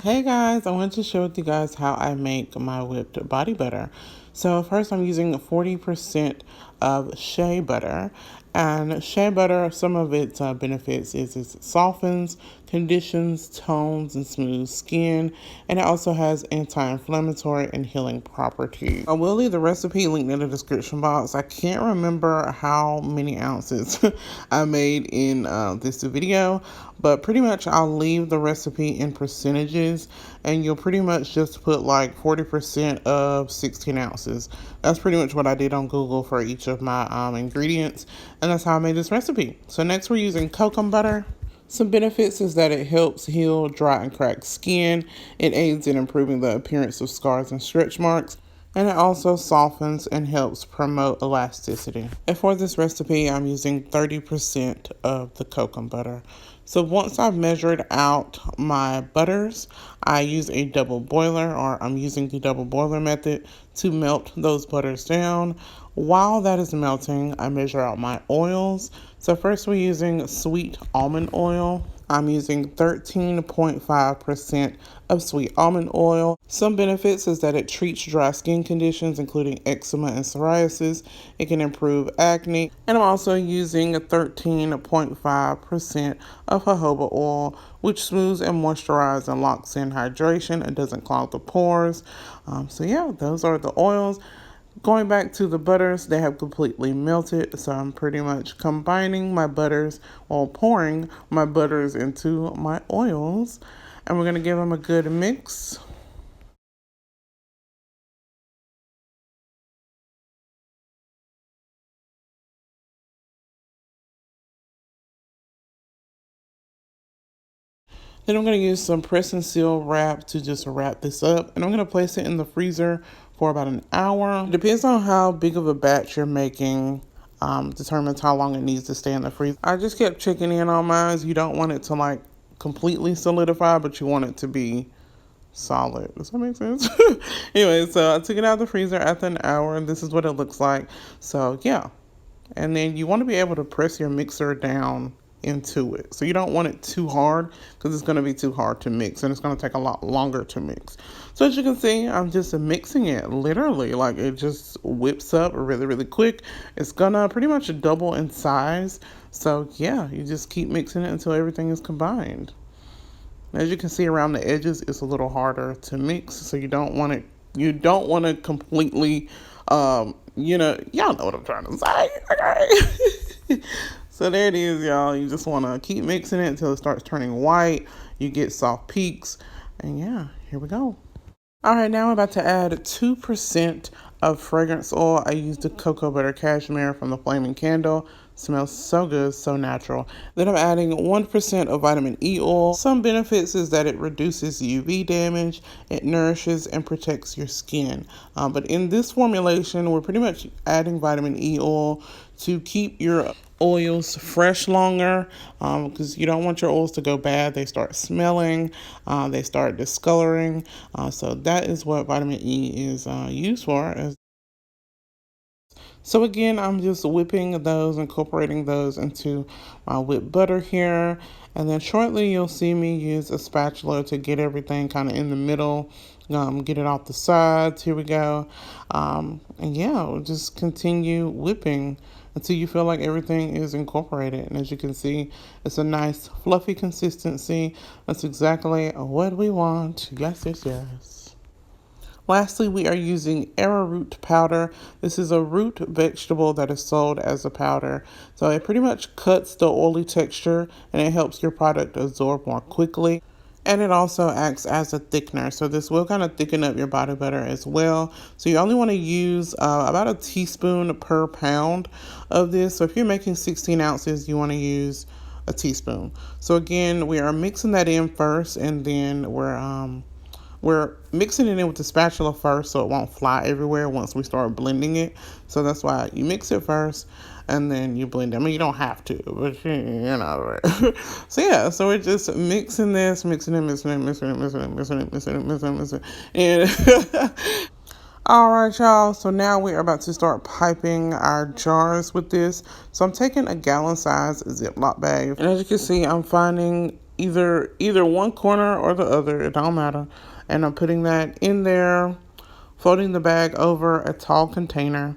Hey guys, I wanted to share with you guys how I make my whipped body butter. So first I'm using 40% of shea butter. And shea butter, some of its benefits is it softens, conditions, tones, and smooths skin. And it also has anti-inflammatory and healing properties. I will leave the recipe linked in the description box. I can't remember how many ounces I made in this video, but pretty much I'll leave the recipe in percentages, and you'll pretty much just put like 40% of 16 ounces. That's pretty much what I did on Google for each of my ingredients, and that's how I made this recipe. So next we're using Kokum Butter. Some benefits is that it helps heal dry and cracked skin. It aids in improving the appearance of scars and stretch marks. And it also softens and helps promote elasticity. And for this recipe, I'm using 30% of the Kokum butter. So once I've measured out my butters, I use a double boiler, or I'm using the double boiler method to melt those butters down. While that is melting, I measure out my oils. So first we're using sweet almond oil. I'm using 13.5% of sweet almond oil. Some benefits is that it treats dry skin conditions, including eczema and psoriasis. It can improve acne. And I'm also using 13.5% of jojoba oil, which smooths and moisturizes and locks in hydration and doesn't clog the pores. So yeah, those are the oils. Going back to the butters, they have completely melted, so I'm pretty much combining my butters, or pouring my butters into my oils, and we're going to give them a good mix. Then I'm going to use some press and seal wrap to just wrap this up, and I'm going to place it in the freezer for about an hour. It depends on how big of a batch you're making. Determines how long it needs to stay in the freezer. I just kept checking in on mine. You don't want it to like completely solidify, but you want it to be solid. Does that make sense? Anyway, so I took it out of the freezer after an hour, and this is what it looks like. So yeah, and then you want to be able to press your mixer down into it. So you don't want it too hard, because it's going to be too hard to mix, and it's going to take a lot longer to mix. So as you can see, I'm just mixing it literally, like it just whips up really, really quick. It's gonna pretty much double in size. So yeah, you just keep mixing it until everything is combined. As you can see around the edges, it's a little harder to mix, so you don't want to completely, y'all know what I'm trying to say, okay? So there it is, y'all. You just want to keep mixing it until it starts turning white. You get soft peaks, and yeah, here we go. All right, now I'm about to add 2% of fragrance oil. I used the cocoa butter cashmere from the Flaming Candle. Smells so good, so natural. Then I'm adding 1% of vitamin E oil. Some benefits is that it reduces UV damage, it nourishes and protects your skin. But in this formulation, we're pretty much adding vitamin E oil to keep your oils fresh longer, because you don't want your oils to go bad. They start smelling, they start discoloring. So that is what vitamin E is used for. So again, I'm just whipping those, incorporating those into my whipped butter here. And then shortly you'll see me use a spatula to get everything kind of in the middle, get it off the sides. Here we go. And yeah, we'll just continue whipping until you feel like everything is incorporated. And as you can see, it's a nice fluffy consistency. That's exactly what we want. Yes, yes, yes. Lastly, we are using Arrowroot Powder. This is a root vegetable that is sold as a powder. So it pretty much cuts the oily texture, and it helps your product absorb more quickly. And it also acts as a thickener. So this will kind of thicken up your body butter as well. So you only want to use about a teaspoon per pound of this. So if you're making 16 ounces, you want to use a teaspoon. So again, we are mixing that in first, and then we're mixing it in with the spatula first, so it won't fly everywhere once we start blending it. So that's why you mix it first, and then you blend it. I mean, you don't have to, but you know. So yeah, so we're just mixing this, mixing it, and all right, y'all. So now we are about to start piping our jars with this. So I'm taking a gallon size Ziploc bag, and as you can see, I'm finding either one corner or the other, it don't matter. And I'm putting that in there, folding the bag over a tall container.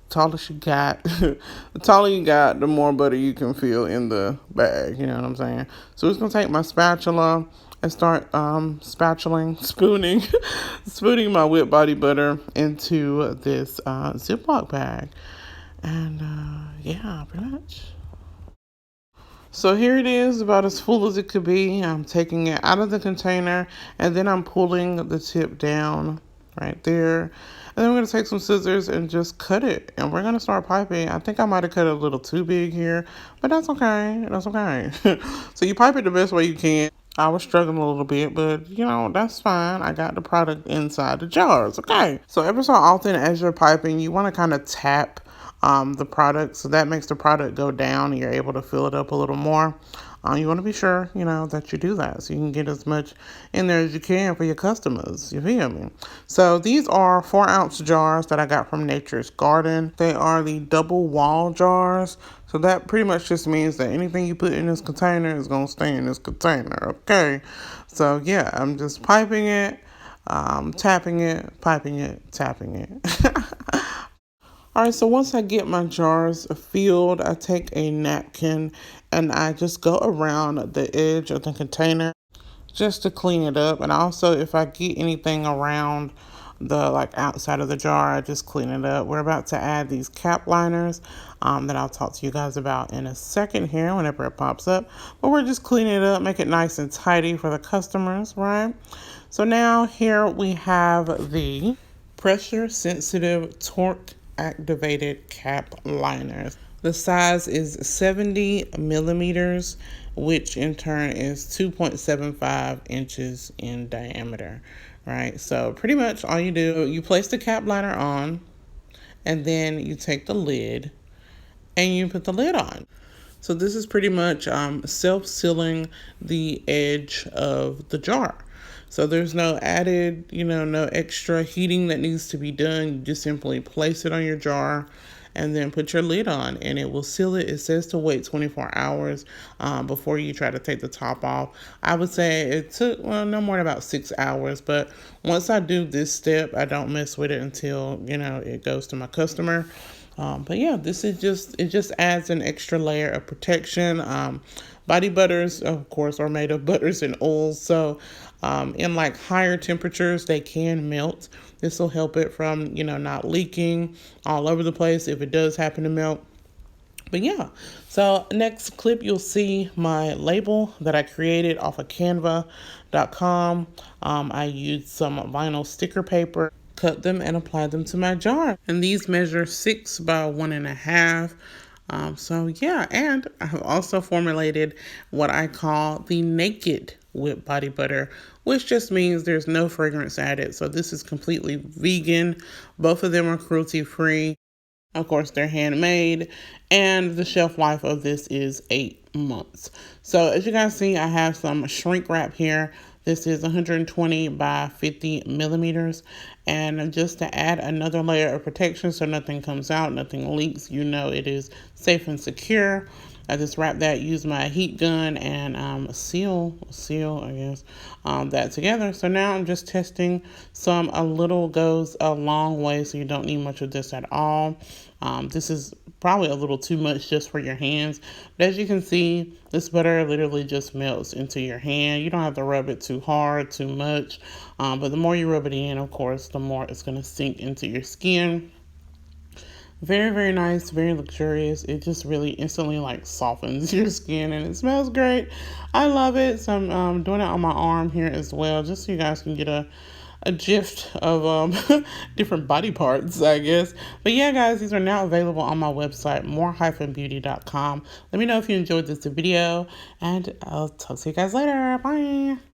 Tallest you got, the taller you got, the more butter you can feel in the bag. You know what I'm saying? So I'm just gonna take my spatula and start spooning, spooning my whipped body butter into this Ziploc bag, and yeah, pretty much. So here it is, about as full as it could be. I'm taking it out of the container, and then I'm pulling the tip down right there. And then we're going to take some scissors and just cut it. And we're going to start piping. I think I might have cut it a little too big here, but that's okay. That's okay. So you pipe it the best way you can. I was struggling a little bit, but you know, that's fine. I got the product inside the jars. Okay. So every so often as you're piping, you want to kind of tap the product, so that makes the product go down and you're able to fill it up a little more. You want to be sure, you know, that you do that so you can get as much in there as you can for your customers. You feel me? So these are 4-ounce jars that I got from Nature's Garden. They are the double wall jars. So that pretty much just means that anything you put in this container is going to stay in this container. Okay. So yeah, I'm just piping it, tapping it, piping it, tapping it. All right, so once I get my jars filled, I take a napkin and I just go around the edge of the container just to clean it up. And also, if I get anything around the outside of the jar, I just clean it up. We're about to add these cap liners that I'll talk to you guys about in a second here whenever it pops up. But we're just cleaning it up, make it nice and tidy for the customers, right? So now here we have the pressure sensitive torque activated cap liners. The size is 70 millimeters, which in turn is 2.75 inches in diameter, right? So pretty much all you do, you place the cap liner on, and then you take the lid and you put the lid on. So this is pretty much self-sealing the edge of the jar. So there's no added, no extra heating that needs to be done. You just simply place it on your jar and then put your lid on and it will seal it. It says to wait 24 hours before you try to take the top off. I would say it took, no more than about 6 hours. But once I do this step, I don't mess with it until, it goes to my customer. But yeah, this is it just adds an extra layer of protection. Body butters, of course, are made of butters and oils. So in higher temperatures, they can melt. This will help it from, not leaking all over the place if it does happen to melt. But yeah, so next clip, you'll see my label that I created off of canva.com. I used some vinyl sticker paper, cut them and apply them to my jar. And these measure 6 by 1.5. So yeah, and I have also formulated what I call the naked whipped body butter, which just means there's no fragrance added. So this is completely vegan. Both of them are cruelty free. Of course, they're handmade, and the shelf life of this is 8 months. So as you guys see, I have some shrink wrap here. This is 120 by 50 millimeters. And just to add another layer of protection so nothing comes out, nothing leaks, it is safe and secure. I just wrap that, use my heat gun, and seal, I guess, that together. So now I'm just testing some. A little goes a long way, so you don't need much of this at all. This is probably a little too much just for your hands. But as you can see, this butter literally just melts into your hand. You don't have to rub it too hard, too much. But the more you rub it in, of course, the more it's going to sink into your skin. Very, very nice, very luxurious. It just really instantly softens your skin and it smells great. I love it. So I'm doing it on my arm here as well, just so you guys can get a gist of different body parts, I guess. But yeah, guys, these are now available on my website, more-beauty.com. Let me know if you enjoyed this video, and I'll talk to you guys later. Bye.